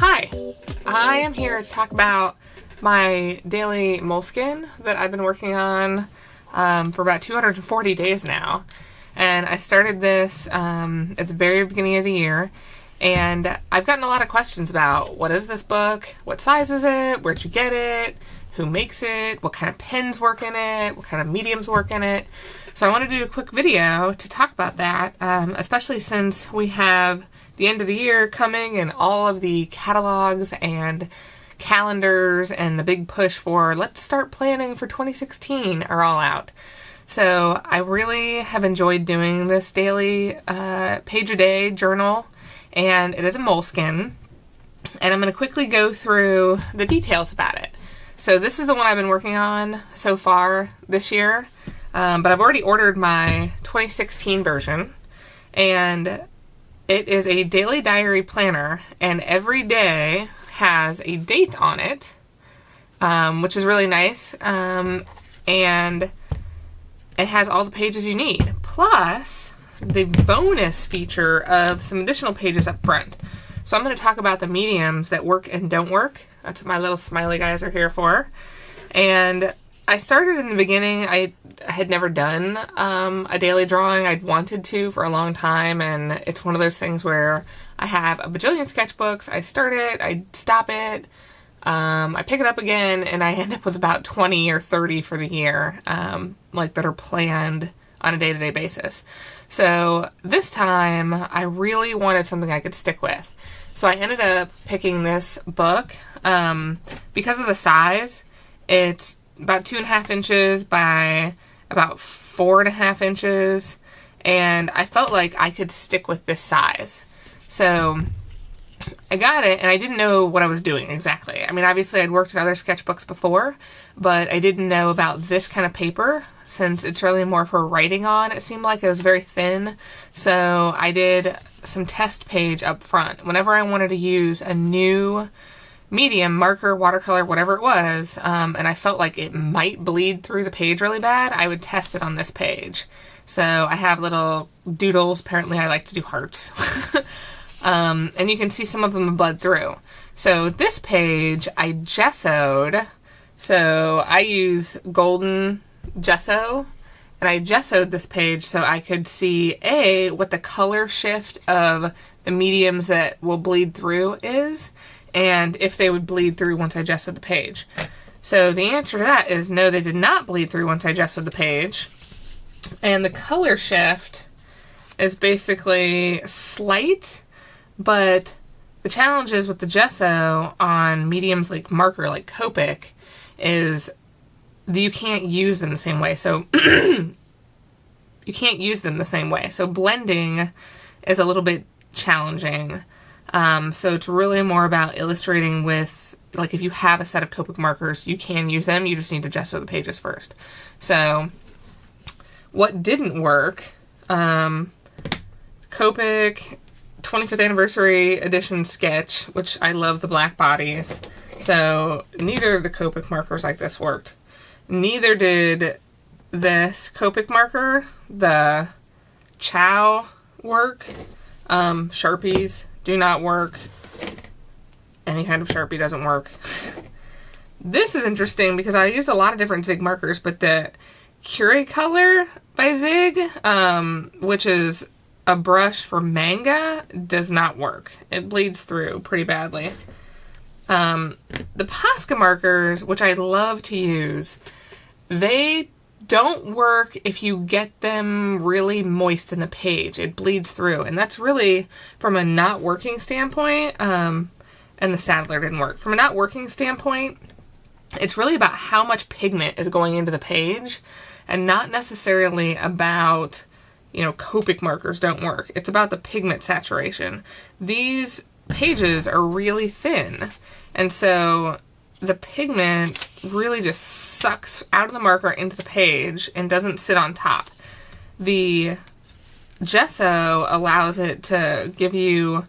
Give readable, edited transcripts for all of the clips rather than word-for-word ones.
Hi, I am here to talk about my daily Moleskine that I've been working on for about 240 days now. And I started this at the very beginning of the year, and I've gotten a lot of questions about what is this book, what size is it, where'd you get it, who makes it, what kind of pens work in it, what kind of mediums work in it. So I want to do a quick video to talk about that, especially since we have the end of the year coming and all of the catalogs and calendars and the big push for let's start planning for 2016 are all out. So I really have enjoyed doing this daily page-a-day journal, and it is a Moleskine, and I'm going to quickly go through the details about it. So this is the one I've been working on so far this year, but I've already ordered my 2016 version, and it is a daily diary planner, and every day has a date on it, which is really nice, and it has all the pages you need, plus the bonus feature of some additional pages up front. So I'm going to talk about the mediums that work and don't work. That's what my little smiley guys are here for. And I started in the beginning, I had never done a daily drawing. I'd wanted to for a long time, and it's one of those things where I have a bajillion sketchbooks. I start it, I stop it, I pick it up again, and I end up with about 20 or 30 for the year, like that are planned on a day-to-day basis. So this time, I really wanted something I could stick with. So I ended up picking this book because of the size. It's about 2.5 inches by about 4.5 inches, and I felt like I could stick with this size. So I got it, and I didn't know what I was doing exactly. I mean, obviously I'd worked in other sketchbooks before, but I didn't know about this kind of paper, since it's really more for writing on. It seemed like it was very thin, so I did some test page up front. Whenever I wanted to use a new medium, marker, watercolor, whatever it was, and I felt like it might bleed through the page really bad, I would test it on this page. So I have little doodles. Apparently I like to do hearts. And you can see some of them have bled through. So this page I gessoed. So I use golden gesso, and I gessoed this page so I could see what the color shift of the mediums that will bleed through is, and if they would bleed through once I gessoed the page. So the answer to that is no, they did not bleed through once I gessoed the page. And the color shift is basically slight, but the challenge is with the gesso on mediums like marker, like Copic, is that you can't use them the same way. So you can't use them the same way. So blending is a little bit challenging. So it's really more about illustrating with, like, if you have a set of Copic markers, you can use them. You just need to gesso the pages first. So what didn't work, Copic 25th Anniversary Edition Sketch, which I love the black bodies. So neither of the Copic markers like this worked. Neither did this Copic marker, the Chow, work. Sharpies do not work. Any kind of Sharpie doesn't work. This is interesting because I used a lot of different Zig markers, but the Watercolor by Zig, which is a brush for manga, does not work. It bleeds through pretty badly. The Posca markers, which I love to use, they don't work if you get them really moist in the page. It bleeds through, and that's really from a not working standpoint, and the Saddler didn't work. From a not working standpoint, it's really about how much pigment is going into the page, and not necessarily about, Copic markers don't work. It's about the pigment saturation. These pages are really thin, and so the pigment really just sucks out of the marker into the page and doesn't sit on top. The gesso allows it to give you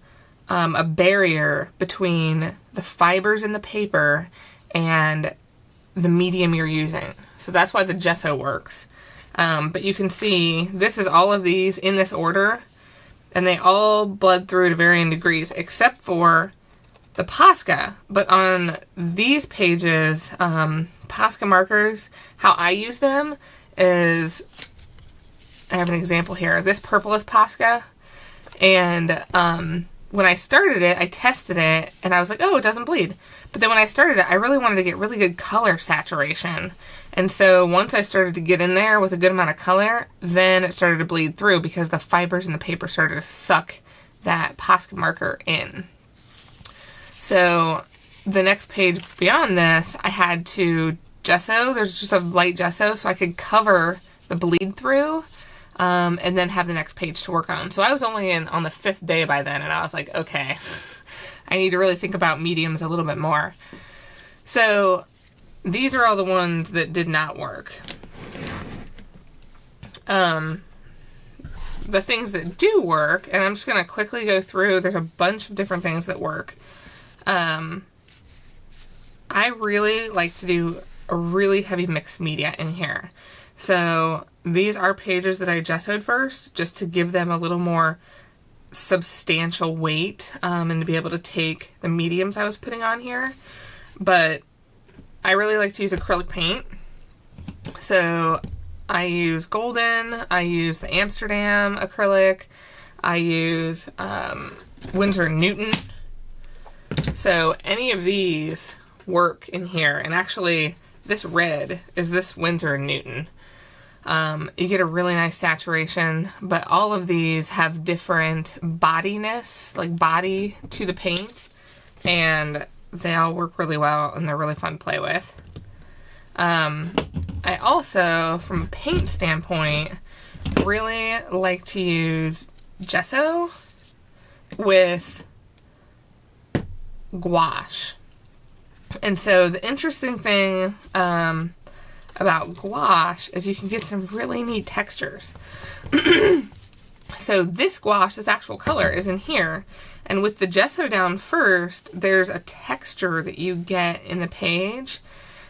a barrier between the fibers in the paper and the medium you're using. So that's why the gesso works. But you can see this is all of these in this order, and they all bled through to varying degrees, except for the Posca. But on these pages, Posca markers, how I use them is, I have an example here. This purple is Posca, and when I started it, I tested it, and I was like, oh, it doesn't bleed. But then when I started it, I really wanted to get really good color saturation. And so once I started to get in there with a good amount of color, then it started to bleed through because the fibers in the paper started to suck that Posca marker in. So the next page beyond this, I had to gesso. There's just a light gesso so I could cover the bleed through. And then have the next page to work on. So I was only on the 5th day by then, and I was like, okay, I need to really think about mediums a little bit more. So these are all the ones that did not work. The things that do work, and I'm just going to quickly go through, there's a bunch of different things that work. I really like to do a really heavy mixed media in here. So these are pages that I gessoed first, just to give them a little more substantial weight, and to be able to take the mediums I was putting on here. But I really like to use acrylic paint. So I use Golden, I use the Amsterdam acrylic, I use Winsor & Newton. So any of these work in here. And actually, this red is this Winsor & Newton. You get a really nice saturation, but all of these have different bodiness, like body to the paint, and they all work really well, and they're really fun to play with. I also, from a paint standpoint, really like to use gesso with gouache. And so the interesting thing about gouache is you can get some really neat textures. So this gouache, this actual color, is in here. And with the gesso down first, there's a texture that you get in the page.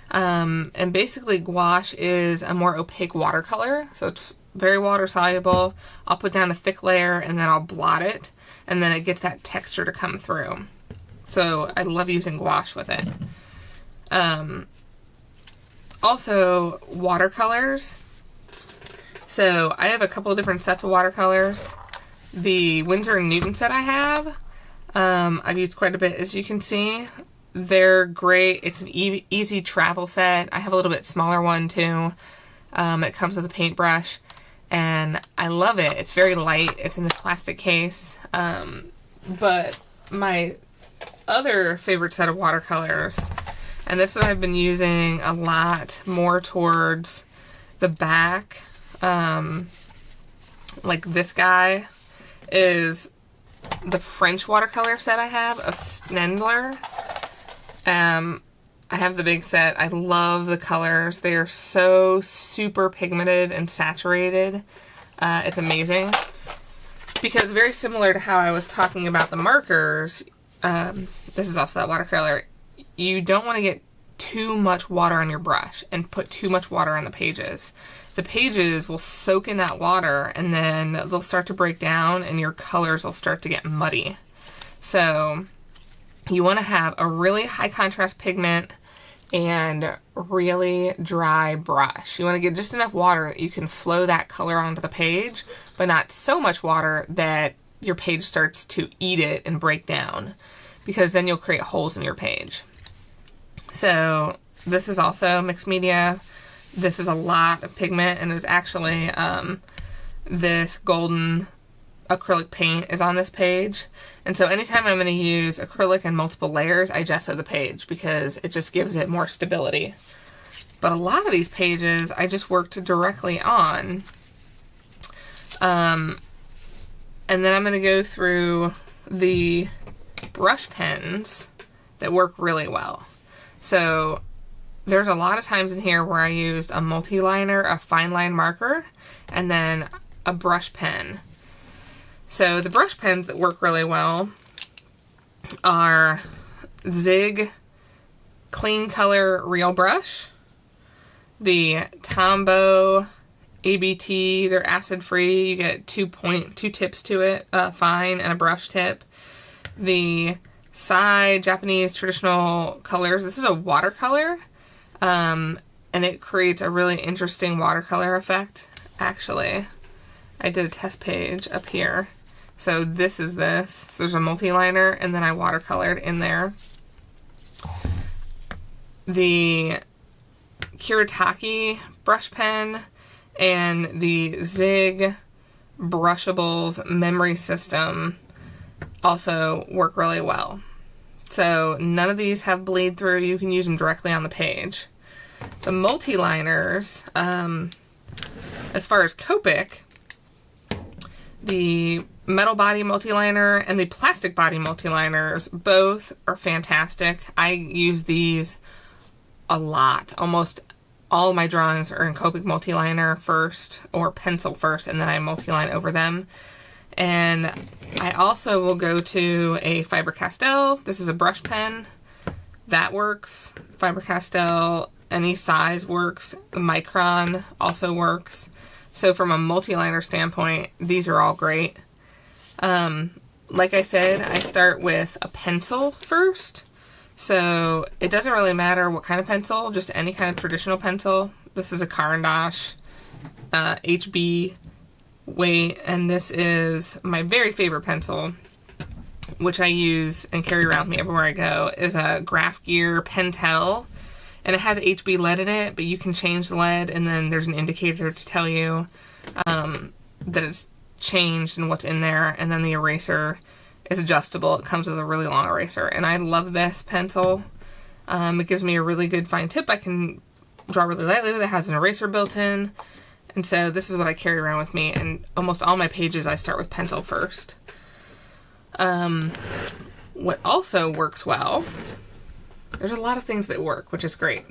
And basically gouache is a more opaque watercolor. So it's very water soluble. I'll put down a thick layer and then I'll blot it. And then it gets that texture to come through. So I love using gouache with it. Also, watercolors. So I have a couple of different sets of watercolors. The Winsor & Newton set I have, I've used quite a bit, as you can see. They're great. It's an easy travel set. I have a little bit smaller one too. It comes with a paintbrush, and I love it. It's very light. It's in this plastic case. But my other favorite set of watercolors, and this one I've been using a lot more towards the back, like this guy, is the French watercolor set I have of Snendler. I have the big set. I love the colors. They are so super pigmented and saturated. It's amazing. Because very similar to how I was talking about the markers, this is also that watercolor, you don't want to get too much water on your brush and put too much water on the pages. The pages will soak in that water and then they'll start to break down and your colors will start to get muddy. So you want to have a really high contrast pigment and really dry brush. You want to get just enough water that you can flow that color onto the page, but not so much water that your page starts to eat it and break down, because then you'll create holes in your page. So this is also mixed media. This is a lot of pigment, and there's actually this golden acrylic paint is on this page. And so anytime I'm going to use acrylic and multiple layers, I gesso the page because it just gives it more stability. But a lot of these pages I just worked directly on. And then I'm going to go through the brush pens that work really well. So there's a lot of times in here where I used a multi-liner, a fine line marker, and then a brush pen. So the brush pens that work really well are Zig Clean Color Real Brush, the Tombow ABT, they're acid free, you get two tips to it, fine and a brush tip. The Japanese traditional colors. This is a watercolor, and it creates a really interesting watercolor effect, actually. I did a test page up here. So this is this. So there's a multi-liner, and then I watercolored in there. The Kuretake brush pen and the Zig Brushables memory system also work really well. So none of these have bleed through. You can use them directly on the page. The multi-liners, as far as Copic, the metal body multi-liner and the plastic body multi-liners both are fantastic. I use these a lot. Almost all of my drawings are in Copic multi-liner first, or pencil first, and then I multi-line over them. And I also will go to a Faber-Castell. This is a brush pen. That works. Faber-Castell, any size works. The Micron also works. So from a multi-liner standpoint, these are all great. Like I said, I start with a pencil first. So it doesn't really matter what kind of pencil, just any kind of traditional pencil. This is a Caran d'Ache HB weight, and this is my very favorite pencil, which I use and carry around with me everywhere I go, is a Graph Gear Pentel. And it has HB lead in it, but you can change the lead, and then there's an indicator to tell you that it's changed and what's in there. And then the eraser is adjustable. It comes with a really long eraser. And I love this pencil. It gives me a really good fine tip. I can draw really lightly with it. It has an eraser built in. And so this is what I carry around with me. And almost all my pages I start with pencil first. What also works well, there's a lot of things that work, which is great,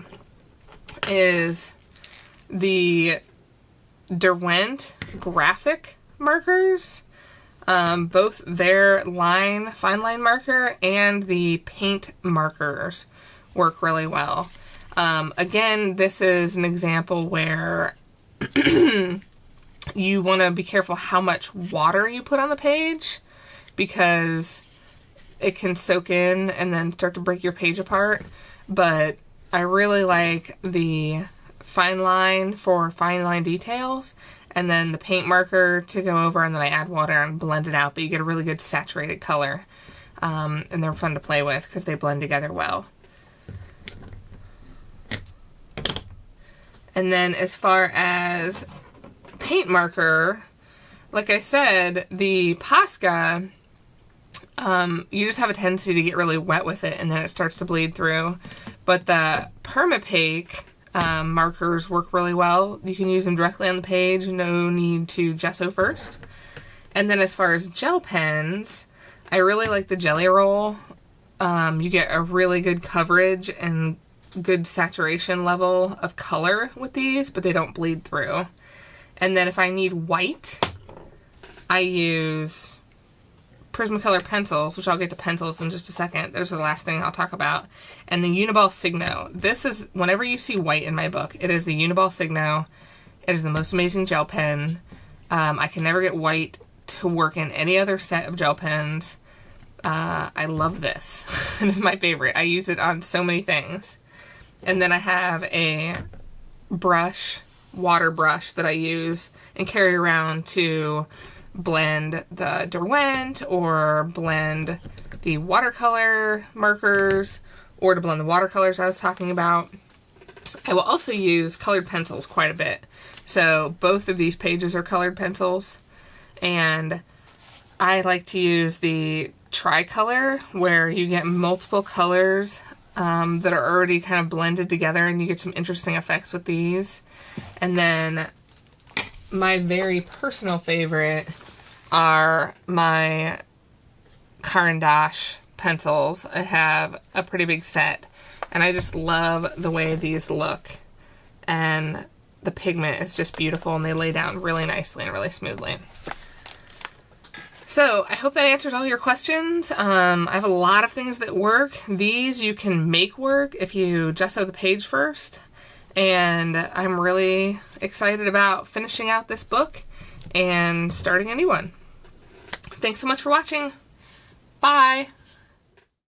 is the Derwent graphic markers. Both their fine line marker and the paint markers work really well. Again, this is an example where you want to be careful how much water you put on the page, because it can soak in and then start to break your page apart. But I really like the fine line for fine line details, and then the paint marker to go over, and then I add water and blend it out, but you get a really good saturated color. And they're fun to play with because they blend together well. And then as far as paint marker, like I said, the Posca, you just have a tendency to get really wet with it, and then it starts to bleed through. But the Permapaque markers work really well. You can use them directly on the page, no need to gesso first. And then as far as gel pens, I really like the Jelly Roll. You get a really good coverage and good saturation level of color with these, but they don't bleed through. And then if I need white, I use Prismacolor pencils, which I'll get to pencils in just a second. Those are the last thing I'll talk about. And the Uniball Signo. This is, whenever you see white in my book, it is the Uniball Signo. It is the most amazing gel pen. I can never get white to work in any other set of gel pens. I love this. It is my favorite. I use it on so many things. And then I have a water brush that I use and carry around to blend the Derwent, or blend the watercolor markers, or to blend the watercolors I was talking about. I will also use colored pencils quite a bit. So both of these pages are colored pencils, and I like to use the tricolor, where you get multiple colors that are already kind of blended together, and you get some interesting effects with these. And then my very personal favorite are my Caran d'Ache pencils. I have a pretty big set, and I just love the way these look. And the pigment is just beautiful, and they lay down really nicely and really smoothly. So I hope that answers all your questions. I have a lot of things that work. These you can make work if you gesso the page first. And I'm really excited about finishing out this book and starting a new one. Thanks so much for watching. Bye.